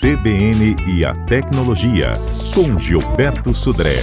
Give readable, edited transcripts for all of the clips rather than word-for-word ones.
CBN e a Tecnologia, com Gilberto Sudré.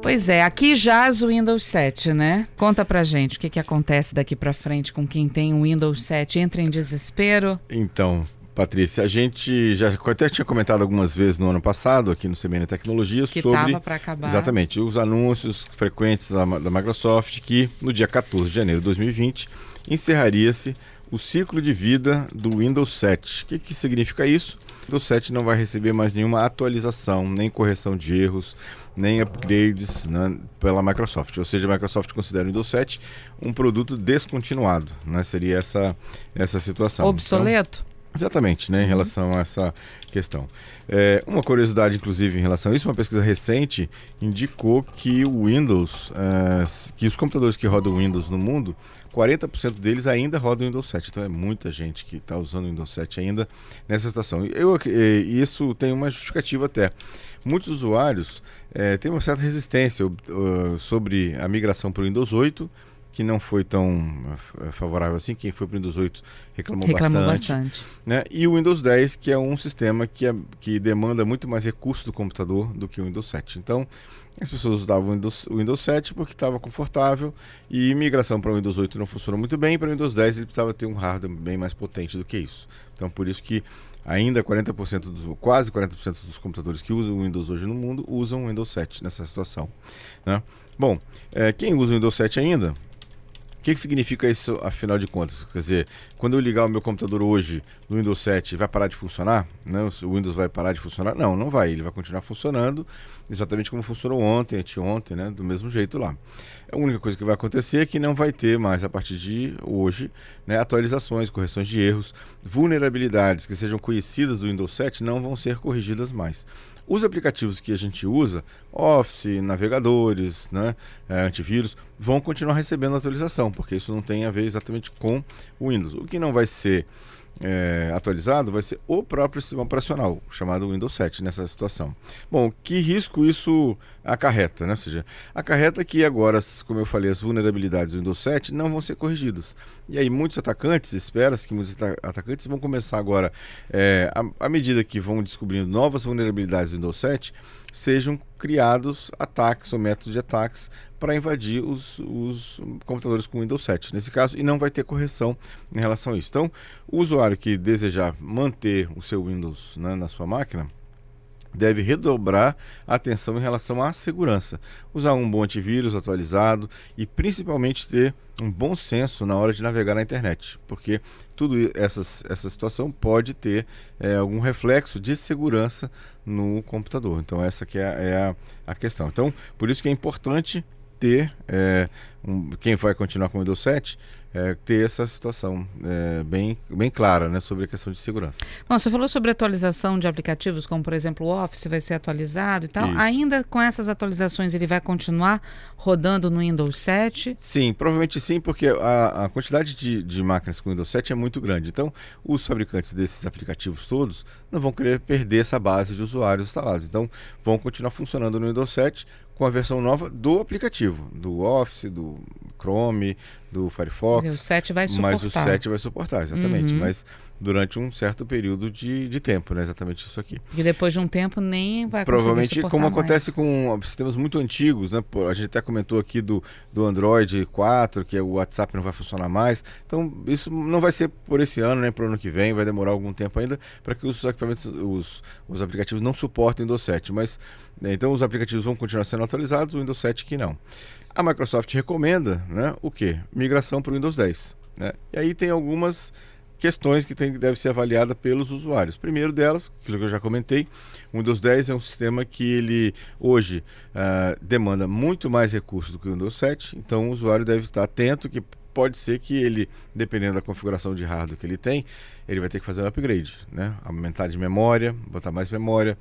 Pois é, aqui jaz o Windows 7, né? Conta pra gente o que acontece daqui pra frente com quem tem o Windows 7. Entra em desespero? Então, Patrícia, a gente já até tinha comentado algumas vezes no ano passado, aqui no CBN Tecnologia, Que sobre... estava para acabar. Exatamente, os anúncios frequentes da Microsoft, que no dia 14 de janeiro de 2020 encerraria-se o ciclo de vida do Windows 7. O que significa isso? O Windows 7 não vai receber mais nenhuma atualização, nem correção de erros, nem upgrades, né, pela Microsoft. Ou seja, a Microsoft considera o Windows 7 um produto descontinuado, né? Seria essa situação. Obsoleto? Então, exatamente, né, em relação a essa questão. Uma curiosidade, inclusive, em relação a isso, uma pesquisa recente indicou que o Windows, que os computadores que rodam Windows no mundo, 40% deles ainda rodam o Windows 7. Então é muita gente que está usando o Windows 7 ainda nessa situação. Isso tem uma justificativa até. Muitos usuários têm uma certa resistência sobre a migração para o Windows 8, que não foi tão favorável assim. Quem foi para o Windows 8 reclamou bastante. Né? E o Windows 10, que é um sistema que demanda muito mais recursos do computador do que o Windows 7. Então, as pessoas usavam o Windows 7 porque estava confortável, e migração para o Windows 8 não funcionou muito bem, e para o Windows 10 ele precisava ter um hardware bem mais potente do que isso. Então, por isso que ainda quase 40% dos computadores que usam o Windows hoje no mundo usam o Windows 7 nessa situação, né? Bom, quem usa o Windows 7 ainda... O que significa isso, afinal de contas? Quer dizer, quando eu ligar o meu computador hoje no Windows 7, vai parar de funcionar? Não, o Windows vai parar de funcionar? Não, não vai. Ele vai continuar funcionando exatamente como funcionou ontem, anteontem, né? Do mesmo jeito lá. A única coisa que vai acontecer é que não vai ter mais, a partir de hoje, né, atualizações, correções de erros, vulnerabilidades que sejam conhecidas do Windows 7 não vão ser corrigidas mais. Os aplicativos que a gente usa, Office, navegadores, né, antivírus, vão continuar recebendo atualização, porque isso não tem a ver exatamente com o Windows. O que não vai ser atualizado vai ser o próprio sistema operacional, chamado Windows 7, nessa situação. Bom, que risco isso acarreta, né? Ou seja, acarreta que agora, como eu falei, as vulnerabilidades do Windows 7 não vão ser corrigidas. E aí muitos atacantes, espera-se que muitos atacantes vão começar agora, à medida que vão descobrindo novas vulnerabilidades do Windows 7, sejam criados ataques ou métodos de ataques para invadir os computadores com Windows 7, nesse caso, e não vai ter correção em relação a isso. Então, o usuário que desejar manter o seu Windows, né, na sua máquina, deve redobrar a atenção em relação à segurança. Usar um bom antivírus atualizado e principalmente ter um bom senso na hora de navegar na internet, porque essa situação pode ter algum reflexo de segurança no computador. Então essa que é a questão. Então, por isso que é importante ter, quem vai continuar com o Windows 7, ter essa situação bem clara, né, sobre a questão de segurança. Bom, você falou sobre atualização de aplicativos, como por exemplo o Office vai ser atualizado e tal. Isso. Ainda com essas atualizações ele vai continuar rodando no Windows 7? Sim, provavelmente sim, porque a quantidade de máquinas com Windows 7 é muito grande. Então, os fabricantes desses aplicativos todos não vão querer perder essa base de usuários instalados. Então, vão continuar funcionando no Windows 7 com a versão nova do aplicativo, do Office, do Chrome, do Firefox. O 7 vai suportar. Mas o 7 vai suportar, exatamente. Uhum. Mas durante um certo período de tempo, né? Exatamente isso aqui. E depois de um tempo nem vai conseguir Provavelmente, suportar como mais. acontece com sistemas muito antigos, né? A gente até comentou aqui do Android 4, que o WhatsApp não vai funcionar mais. Então, isso não vai ser por esse ano, nem para o ano que vem. Vai demorar algum tempo ainda para que os equipamentos, os aplicativos não suportem o Windows 7. Mas, então, os aplicativos vão continuar sendo atualizados, o Windows 7 que não. A Microsoft recomenda, né, o quê? Migração para o Windows 10. Né? E aí tem algumas questões que deve ser avaliada pelos usuários. Primeiro delas, aquilo que eu já comentei, o Windows 10 é um sistema que ele hoje demanda muito mais recursos do que o Windows 7, então o usuário deve estar atento que pode ser que ele, dependendo da configuração de hardware que ele tem, ele vai ter que fazer um upgrade, né? Aumentar de memória, botar mais memória,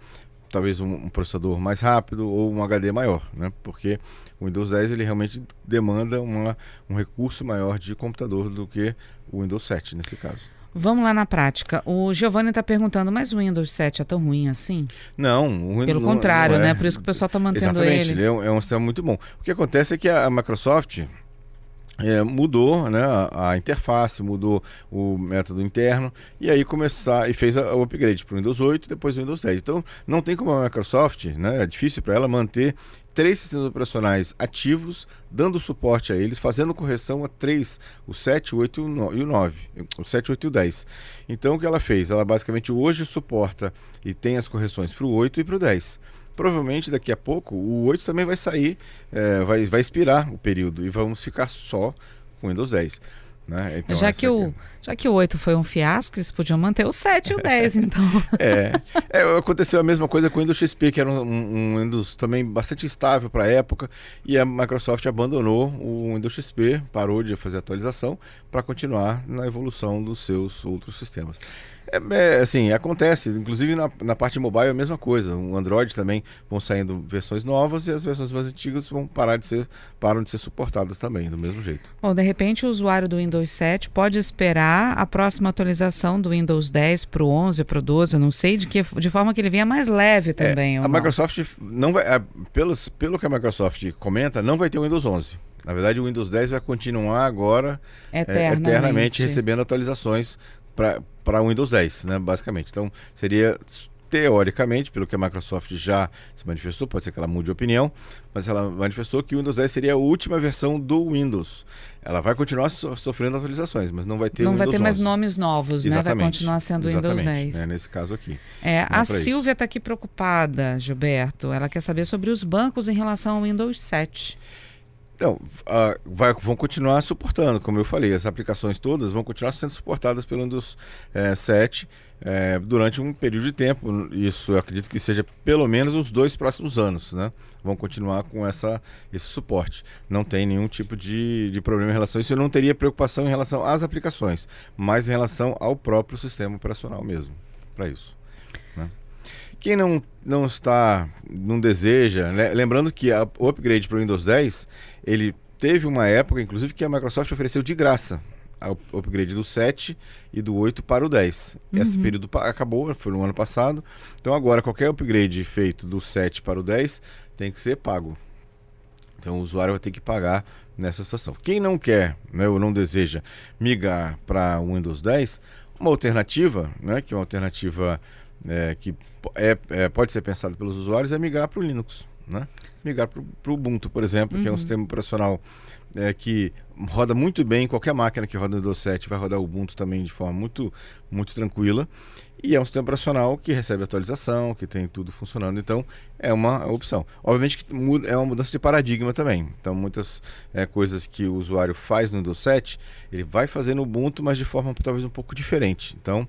talvez um processador mais rápido ou um HD maior, né? Porque o Windows 10 ele realmente demanda um recurso maior de computador do que o Windows 7 nesse caso. Vamos lá na prática. O Giovanni está perguntando, mas o Windows 7 é tão ruim assim? Não, Pelo contrário, né? Por isso que o pessoal está mantendo exatamente, ele. É um sistema muito bom. O que acontece é que a Microsoft mudou, né, a interface, mudou o método interno e aí fez o upgrade para o Windows 8 e depois o Windows 10. Então não tem como a Microsoft, né, é difícil para ela manter 3 sistemas operacionais ativos, dando suporte a eles, fazendo correção a 3, o 7, o 8 e o 9, o 7, o 8 e o 10. Então o que ela fez? Ela basicamente hoje suporta e tem as correções para o 8 e para o 10. Provavelmente daqui a pouco o 8 também vai sair, vai expirar o período e vamos ficar só com o Windows 10. Né? Então, já que o 8 foi um fiasco, eles podiam manter o 7 e o 10, então. Aconteceu a mesma coisa com o Windows XP, que era um Windows também bastante estável para a época, e a Microsoft abandonou o Windows XP, parou de fazer atualização para continuar na evolução dos seus outros sistemas. Assim, acontece, inclusive na parte mobile é a mesma coisa. O Android também vão saindo versões novas e as versões mais antigas param de ser suportadas também, do mesmo jeito. Bom, de repente o usuário do Windows 7 pode esperar a próxima atualização do Windows 10 para o 11, para o 12, não sei, de forma que ele venha mais leve também. Microsoft não vai, pelo que a Microsoft comenta, não vai ter o Windows 11. Na verdade, o Windows 10 vai continuar agora eternamente recebendo atualizações para o Windows 10, né, basicamente. Então, seria, teoricamente, pelo que a Microsoft já se manifestou, pode ser que ela mude de opinião, mas ela manifestou que o Windows 10 seria a última versão do Windows. Ela vai continuar sofrendo atualizações, mas não vai ter o Windows 11. Não vai ter mais nomes novos, né? Vai continuar sendo o Windows 10. Né, nesse caso aqui. A Silvia está aqui preocupada, Gilberto. Ela quer saber sobre os bancos em relação ao Windows 7. Então, vão continuar suportando, como eu falei, as aplicações todas vão continuar sendo suportadas pelo Windows 7 durante um período de tempo. Isso eu acredito que seja pelo menos os 2 próximos anos, né? Vão continuar com esse suporte. Não tem nenhum tipo de problema em relação a isso. Eu não teria preocupação em relação às aplicações, mas em relação ao próprio sistema operacional mesmo, para isso, né? Quem não deseja, né? Lembrando que o upgrade para o Windows 10, ele teve uma época, inclusive, que a Microsoft ofereceu de graça o upgrade do 7 e do 8 para o 10. Esse período acabou, foi no ano passado. Então agora qualquer upgrade feito do 7 para o 10 tem que ser pago. Então o usuário vai ter que pagar nessa situação. Quem não quer, né, ou não deseja migrar para o Windows 10, uma alternativa, né, que é uma alternativa que pode ser pensada pelos usuários, é migrar para o Linux, né? Migrar para o Ubuntu, por exemplo, que é um sistema operacional que roda muito bem em qualquer máquina que roda no Windows 7, vai rodar o Ubuntu também de forma muito, muito tranquila. E é um sistema operacional que recebe atualização, que tem tudo funcionando, então é uma opção. Obviamente que é uma mudança de paradigma também. Então muitas coisas que o usuário faz no Windows 7, ele vai fazer no Ubuntu, mas de forma talvez um pouco diferente. Então,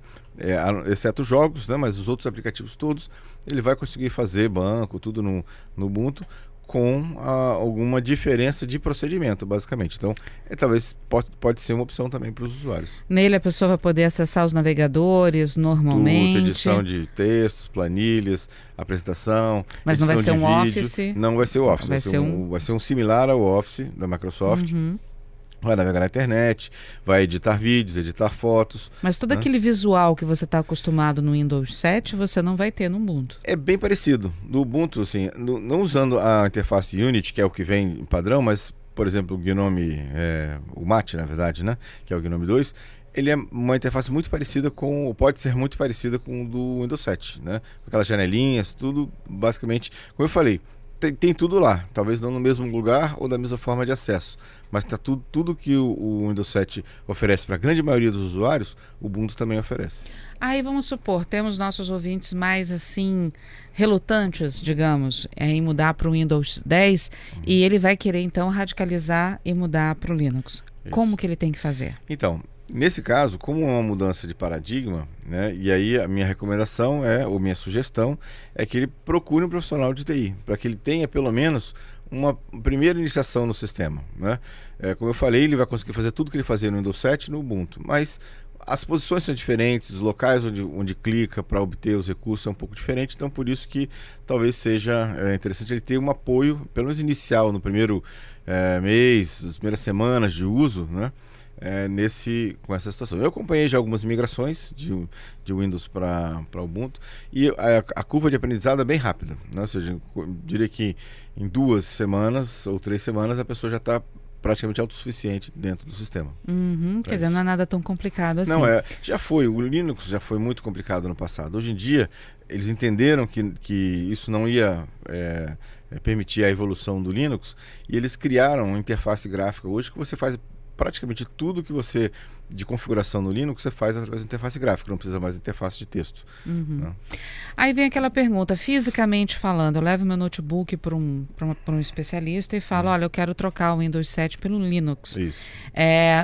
exceto jogos, né, mas os outros aplicativos todos, ele vai conseguir fazer banco, tudo no Ubuntu, com alguma diferença de procedimento, basicamente. Então, talvez pode ser uma opção também para os usuários. Nele a pessoa vai poder acessar os navegadores normalmente. Tudo, edição de textos, planilhas, apresentação. Mas não vai ser um vídeo. Office? Não vai ser o Office, vai ser um similar ao Office da Microsoft. Vai navegar na internet, vai editar vídeos, editar fotos. Mas todo aquele visual que você está acostumado no Windows 7, você não vai ter no Ubuntu. É bem parecido. No Ubuntu, assim, não usando a interface Unity, que é o que vem em padrão, mas, por exemplo, o Gnome, o Mate, na verdade, né, que é o Gnome 2, ele é uma interface muito parecida pode ser muito parecida com o do Windows 7, né? Com aquelas janelinhas, tudo basicamente, como eu falei, tem tudo lá, talvez não no mesmo lugar ou da mesma forma de acesso, mas está tudo que o Windows 7 oferece para a grande maioria dos usuários, o Ubuntu também oferece. Aí vamos supor, temos nossos ouvintes mais assim, relutantes, digamos, em mudar para o Windows 10 e ele vai querer então radicalizar e mudar para o Linux. Isso. Como que ele tem que fazer? Então, nesse caso, como é uma mudança de paradigma, né, e aí a minha recomendação ou minha sugestão é que ele procure um profissional de TI, para que ele tenha pelo menos uma primeira iniciação no sistema, né? Como eu falei, ele vai conseguir fazer tudo que ele fazia no Windows 7 no Ubuntu, mas as posições são diferentes, os locais onde clica para obter os recursos é um pouco diferente, então por isso que talvez seja interessante ele ter um apoio, pelo menos inicial, no primeiro mês, as primeiras semanas de uso, né? com essa situação. Eu acompanhei já algumas migrações de Windows para Ubuntu e a curva de aprendizado é bem rápida, né? Ou seja, eu diria que em 2 semanas ou 3 semanas a pessoa já está praticamente autossuficiente dentro do sistema. Quer dizer, não é nada tão complicado assim. Não, já foi. O Linux já foi muito complicado no passado. Hoje em dia, eles entenderam que isso não ia permitir a evolução do Linux e eles criaram uma interface gráfica hoje que você faz praticamente tudo que você de configuração no Linux você faz através da interface gráfica, não precisa mais de interface de texto. Né? Aí vem aquela pergunta, fisicamente falando, eu levo meu notebook para um especialista e falo, olha, eu quero trocar o Windows 7 pelo Linux. Isso.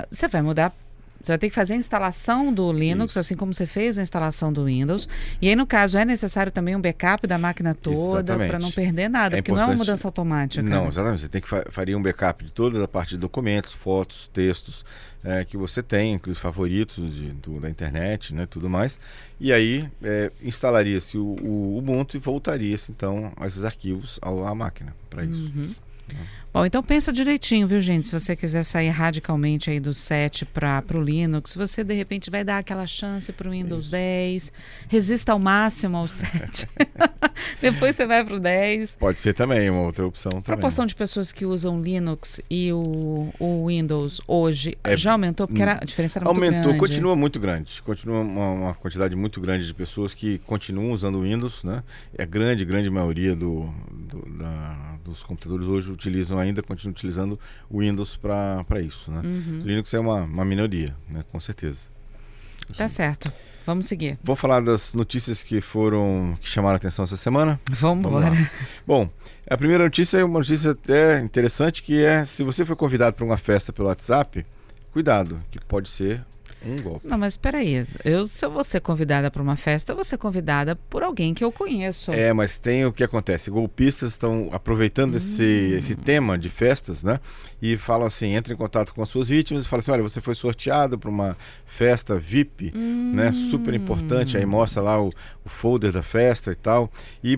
Você vai mudar, você vai ter que fazer a instalação do Linux, assim como você fez a instalação do Windows. E aí, no caso, é necessário também um backup da máquina toda para não perder nada, porque não é uma mudança automática. Não, exatamente. Você tem que faria um backup de toda a parte de documentos, fotos, textos que você tem, inclusive favoritos da internet, né, tudo mais. E aí instalaria-se o Ubuntu e voltaria-se então esses arquivos à máquina para isso. Bom, então pensa direitinho, viu, gente? Se você quiser sair radicalmente aí do 7 para o Linux, você de repente vai dar aquela chance para o Windows 10, resista ao máximo ao 7. Depois você vai para o 10. Pode ser também uma outra opção também. A proporção de pessoas que usam Linux e o Windows hoje já aumentou, porque a diferença era muito grande. Aumentou, continua muito grande. Continua uma quantidade muito grande de pessoas que continuam usando o Windows, né? A grande maioria dos computadores hoje continuam utilizando o Windows para isso, né? Linux é uma minoria, né? Com certeza. Tá certo. Vamos seguir. Vamos falar das notícias que chamaram a atenção essa semana? Vamos embora. Bom, a primeira notícia é uma notícia até interessante, que se você for convidado para uma festa pelo WhatsApp, cuidado, que pode ser um golpe. Não, mas espera aí. Se eu vou ser convidada para uma festa, eu vou ser convidada por alguém que eu conheço. Mas tem o que acontece. Golpistas estão aproveitando esse tema de festas, né? E falam assim, entra em contato com as suas vítimas e fala assim, olha, você foi sorteado para uma festa VIP, né? Super importante. Aí mostra lá o folder da festa e tal. E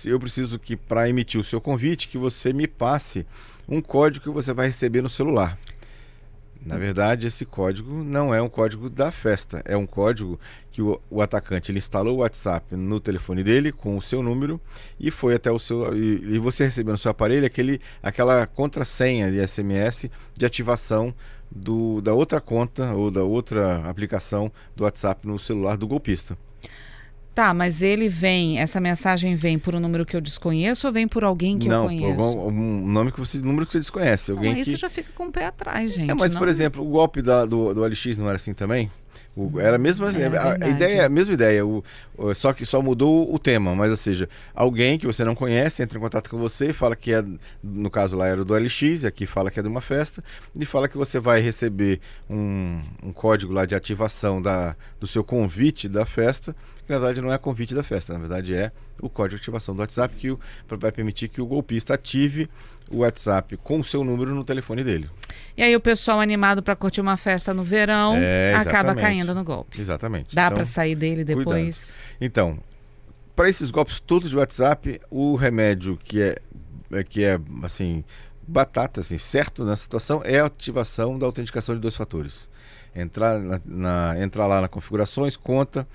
eu preciso que, para emitir o seu convite, que você me passe um código que você vai receber no celular. Na verdade, esse código não é um código da festa, é um código que o atacante ele instalou o WhatsApp no telefone dele com o seu número e foi até o seu e você recebeu no seu aparelho aquela contrassenha de SMS de ativação da outra conta ou da outra aplicação do WhatsApp no celular do golpista. Tá, mas essa mensagem vem por um número que eu desconheço ou vem por alguém que eu conheço? Não, um número que você desconhece. Aí você já fica com o pé atrás, gente. Mas, por exemplo, o golpe do OLX não era assim também? Era a mesma ideia, só que só mudou o tema, mas ou seja, alguém que você não conhece entra em contato com você e fala que no caso lá era do OLX, e aqui fala que é de uma festa, e fala que você vai receber um código lá de ativação do seu convite da festa, que na verdade não é convite da festa, na verdade é o código de ativação do WhatsApp que vai permitir que o golpista ative o WhatsApp com o seu número no telefone dele. E aí o pessoal animado para curtir uma festa no verão acaba caindo no golpe. Exatamente. Dá para sair dele depois? Cuidado. Então, para esses golpes todos de WhatsApp, o remédio que é assim, batata, assim, certo nessa situação, é a ativação da autenticação de 2 fatores. Entrar lá na configurações, conta,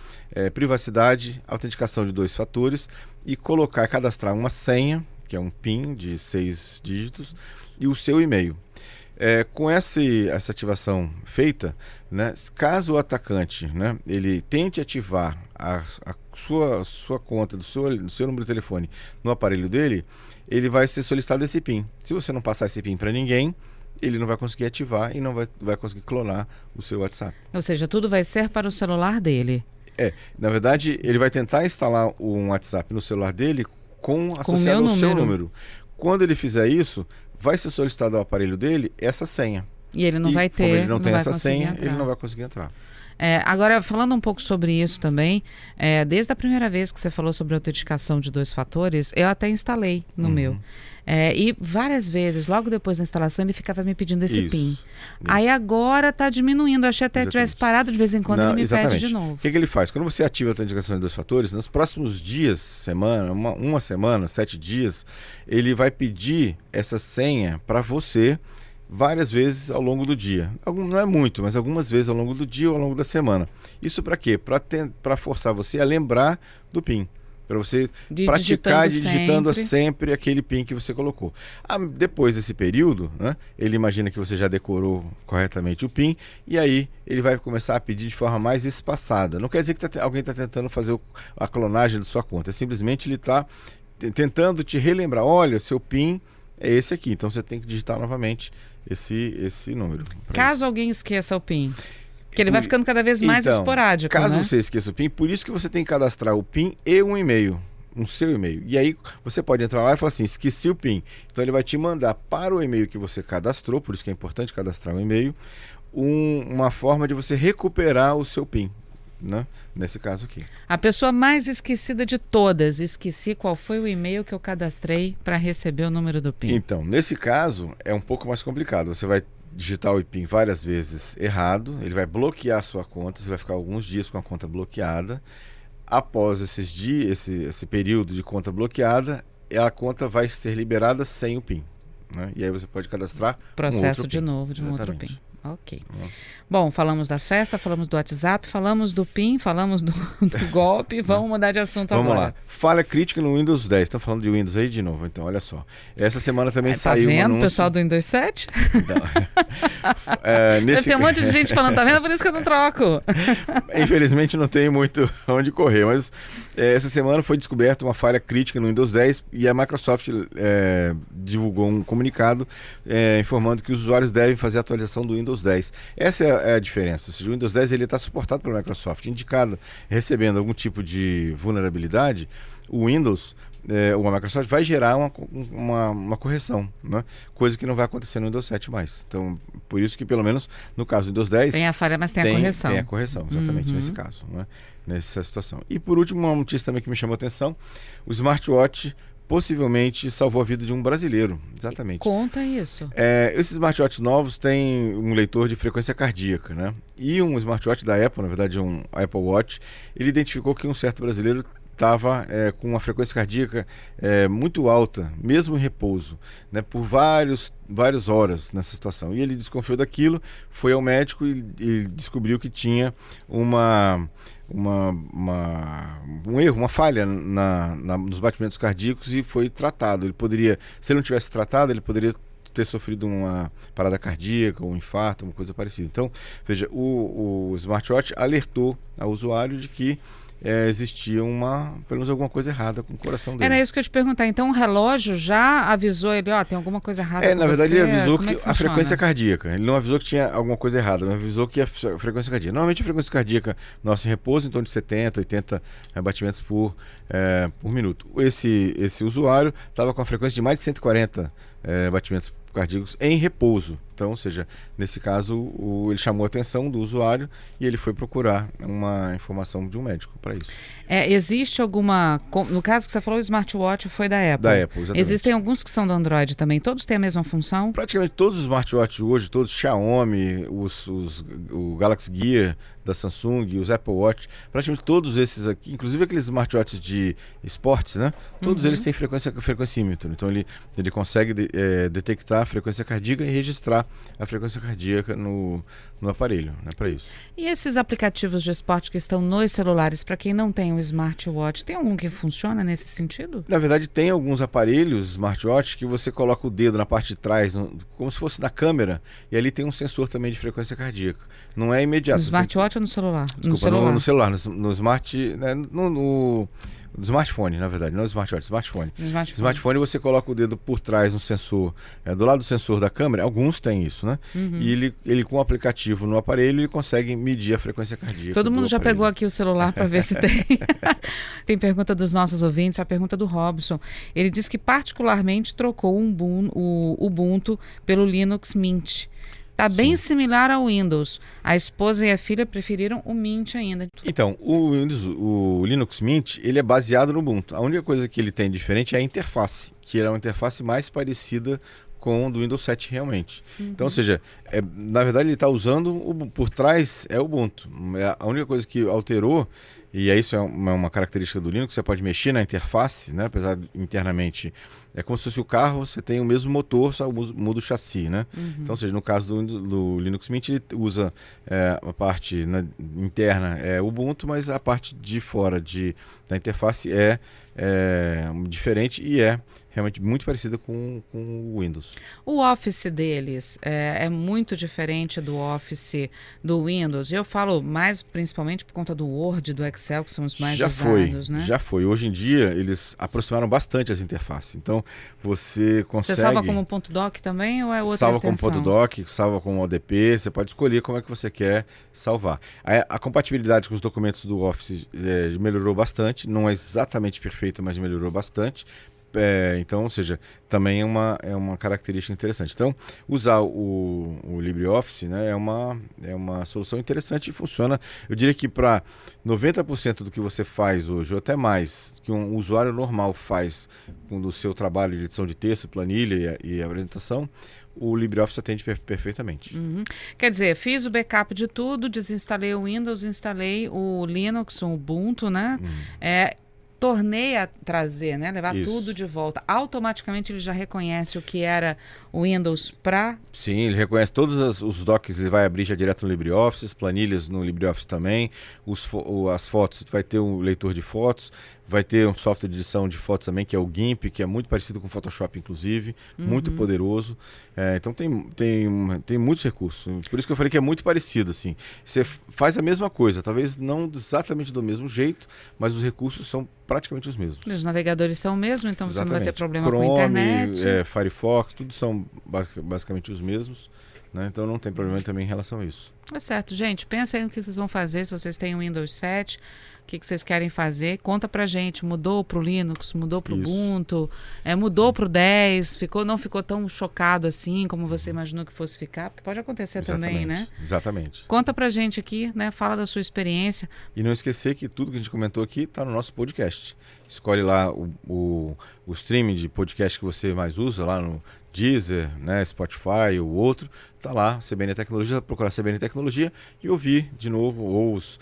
privacidade, autenticação de 2 fatores e cadastrar uma senha, que é um PIN de 6 dígitos, e o seu e-mail. Com essa ativação feita, né, caso o atacante, né, ele tente ativar a sua conta do seu número de telefone no aparelho dele, ele vai ser solicitado esse PIN. Se você não passar esse PIN para ninguém, ele não vai conseguir ativar e não vai conseguir clonar o seu WhatsApp. Ou seja, tudo vai ser para o celular dele. Na verdade, ele vai tentar instalar um WhatsApp no celular dele associado ao seu número. Quando ele fizer isso, vai ser solicitado ao aparelho dele essa senha. E ele não vai ter. Como ele não tem essa senha, entrar. ele não vai conseguir entrar. Agora, falando um pouco sobre isso também, desde a primeira vez que você falou sobre a autenticação de 2 fatores, eu até instalei no meu. E várias vezes, logo depois da instalação, ele ficava me pedindo esse PIN. Aí agora está diminuindo. Eu achei até que tivesse parado, de vez em quando ele me pede de novo. O que ele faz? Quando você ativa a autenticação de 2 fatores, nos próximos dias, semana, uma semana, 7 dias, ele vai pedir essa senha para você várias vezes ao longo do dia. Não é muito, mas algumas vezes ao longo do dia ou ao longo da semana. Isso para quê? Para forçar você a lembrar do PIN. Para você praticar digitando sempre aquele PIN que você colocou. Depois desse período, né, ele imagina que você já decorou corretamente o PIN e aí ele vai começar a pedir de forma mais espaçada. Não quer dizer que alguém está tentando fazer a clonagem da sua conta. Simplesmente ele está tentando te relembrar. Olha, seu PIN é esse aqui. Então você tem que digitar novamente esse número. Caso alguém esqueça o PIN... Que ele vai ficando cada vez mais esporádico, caso né? você esqueça o PIN, por isso que você tem que cadastrar o PIN e um e-mail, um seu e-mail. E aí você pode entrar lá e falar assim, esqueci o PIN. Então ele vai te mandar para o e-mail que você cadastrou, por isso que é importante cadastrar um e-mail, uma forma de você recuperar o seu PIN, né? Nesse caso aqui. A pessoa mais esquecida de todas, esqueci qual foi o e-mail que eu cadastrei para receber o número do PIN. Então, nesse caso é um pouco mais complicado. Você vai digitar o PIN várias vezes errado, ele vai bloquear a sua conta, você vai ficar alguns dias com a conta bloqueada. Após esses dias, esse período de conta bloqueada, a conta vai ser liberada sem o PIN, né? E aí você pode cadastrar processo um outro de PIN. novo de um Exatamente. outro PIN. Ok. Bom, falamos da festa, falamos do WhatsApp, falamos do PIN, falamos do golpe. Vamos mudar de assunto agora. Vamos lá. Falha crítica no Windows 10. Estão falando de Windows aí de novo, então olha só. Essa semana também saiu vendo, um anúncio... pessoal do Windows 7? Nesse... Tem um monte de gente falando, tá vendo? Por isso que eu não troco. Infelizmente não tem muito onde correr, mas essa semana foi descoberta uma falha crítica no Windows 10 e a Microsoft divulgou um comunicado informando que os usuários devem fazer a atualização do Windows 10. Essa é a diferença. Ou seja, o Windows 10 está suportado pela Microsoft, indicado, recebendo algum tipo de vulnerabilidade, o Windows, a Microsoft vai gerar uma correção, né? Coisa que não vai acontecer no Windows 7 mais. Então, por isso que pelo menos no caso do Windows 10... Tem a falha, mas tem a correção. Tem a correção, exatamente, nesse caso, né? Nessa situação. E por último, uma notícia também que me chamou a atenção, o smartwatch possivelmente salvou a vida de um brasileiro. Exatamente. Conta isso. Esses smartwatches novos têm um leitor de frequência cardíaca, né? E um smartwatch da Apple, na verdade um Apple Watch, ele identificou que um certo brasileiro estava com uma frequência cardíaca muito alta, mesmo em repouso, né, por várias horas nessa situação. E ele desconfiou daquilo, foi ao médico e descobriu que tinha um erro, uma falha nos batimentos cardíacos e foi tratado. Ele poderia, se ele não tivesse tratado, ele poderia ter sofrido uma parada cardíaca, um infarto, uma coisa parecida. Então, veja, o smartwatch alertou ao usuário de que existia pelo menos alguma coisa errada com o coração dele. Era isso que eu ia te perguntar. Então o relógio já avisou ele, tem alguma coisa errada com na verdade você? Ele avisou que a frequência cardíaca. Ele não avisou que tinha alguma coisa errada, mas avisou que a frequência cardíaca. Normalmente a frequência cardíaca nossa em repouso em torno de 70, 80 batimentos por minuto. Esse usuário estava com a frequência de mais de 140 batimentos cardíacos em repouso. Então, ou seja, nesse caso, ele chamou a atenção do usuário e ele foi procurar uma informação de um médico para isso. Existe alguma... No caso que você falou, o smartwatch foi da Apple. Da Apple, exatamente. Existem alguns que são do Android também. Todos têm a mesma função? Praticamente todos os smartwatches hoje, todos Xiaomi, o Galaxy Gear da Samsung, os Apple Watch, praticamente todos esses aqui, inclusive aqueles smartwatches de esportes, né? Todos eles têm frequencímetro. Então ele consegue detectar a frequência cardíaca e registrar a frequência cardíaca no aparelho, né, para isso. E esses aplicativos de esporte que estão nos celulares, para quem não tem um smartwatch, tem algum que funciona nesse sentido? Na verdade, tem alguns aparelhos smartwatch que você coloca o dedo na parte de trás, como se fosse na câmera, e ali tem um sensor também de frequência cardíaca. Não é imediato. No smartwatch ou no celular? Desculpa, no celular, no smart, né, no smartphone, na verdade, não no smartwatch, smartphone. No smartphone você coloca o dedo por trás no sensor, do lado do sensor da câmera, alguns têm isso, né? E ele com o aplicativo no aparelho, ele consegue medir a frequência cardíaca. Todo mundo já pegou aqui o celular para ver se tem. Tem pergunta dos nossos ouvintes, a pergunta do Robson. Ele diz que particularmente trocou o Ubuntu pelo Linux Mint. Está bem similar ao Windows. A esposa e a filha preferiram o Mint ainda. Então, o Linux Mint, ele é baseado no Ubuntu. A única coisa que ele tem diferente é a interface, que é uma interface mais parecida com o do Windows 7 realmente. Então, ou seja, na verdade ele está usando, por trás é o Ubuntu. A única coisa que alterou E isso é uma característica do Linux, você pode mexer na interface, né? Apesar de internamente é como se fosse o carro, você tem o mesmo motor, só muda o chassi, né? Então, ou seja, no caso do Linux Mint, ele usa a parte, né, interna é Ubuntu, mas a parte de fora da interface é diferente e é realmente muito parecida com o Windows. O Office deles é muito diferente do Office do Windows. Eu falo mais principalmente por conta do Word e do Excel, que são os mais usados, né? Já foi. Hoje em dia, eles aproximaram bastante as interfaces. Então, você consegue... Você salva como .doc também ou é outra salva extensão? como .doc, salva como ODP, você pode escolher como é que você quer salvar. A compatibilidade com os documentos do Office melhorou bastante, não é exatamente perfeita, mas melhorou bastante. Então, ou seja, também é uma característica interessante. Então, usar o LibreOffice, né, é uma solução interessante e funciona. Eu diria que para 90% do que você faz hoje, ou até mais, que um usuário normal faz com o seu trabalho de edição de texto, planilha e apresentação, o LibreOffice atende perfeitamente. Quer dizer, fiz o backup de tudo, desinstalei o Windows, instalei o Linux, o Ubuntu, né? Tornei a trazer, né? Levar tudo de volta. Automaticamente ele já reconhece o que era o Windows para... Sim, ele reconhece todos os docs, ele vai abrir já direto no LibreOffice, as planilhas no LibreOffice também, as fotos, vai ter um leitor de fotos, vai ter um software de edição de fotos também, que é o GIMP, que é muito parecido com o Photoshop, inclusive, muito poderoso. Então tem muitos recursos. Por isso que eu falei que é muito parecido, assim. Você faz a mesma coisa, talvez não exatamente do mesmo jeito, mas os recursos são praticamente os mesmos. Os navegadores são o mesmo, então Exatamente. você não vai ter problema Chrome, com a internet. Firefox, tudo são basicamente os mesmos, né? Então não tem problema também em relação a isso. É certo, gente. Pensa aí no que vocês vão fazer, se vocês têm o Windows 7, o que vocês querem fazer. Conta pra gente, mudou pro Linux, mudou pro Ubuntu, mudou pro 10, não ficou tão chocado assim como você imaginou que fosse ficar, porque pode acontecer também, né? Exatamente. Conta pra gente aqui, né? Fala da sua experiência. E não esquecer que tudo que a gente comentou aqui está no nosso podcast. Escolhe lá o streaming de podcast que você mais usa, lá no Deezer, né, Spotify ou outro, tá lá, CBN Tecnologia, procurar CBN Tecnologia e ouvir de novo, ou os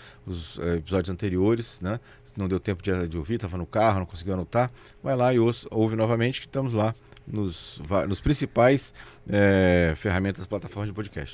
episódios anteriores, né? Se não deu tempo de ouvir, estava no carro, não conseguiu anotar, vai lá e ouve novamente, que estamos lá nos principais ferramentas, plataformas de podcast.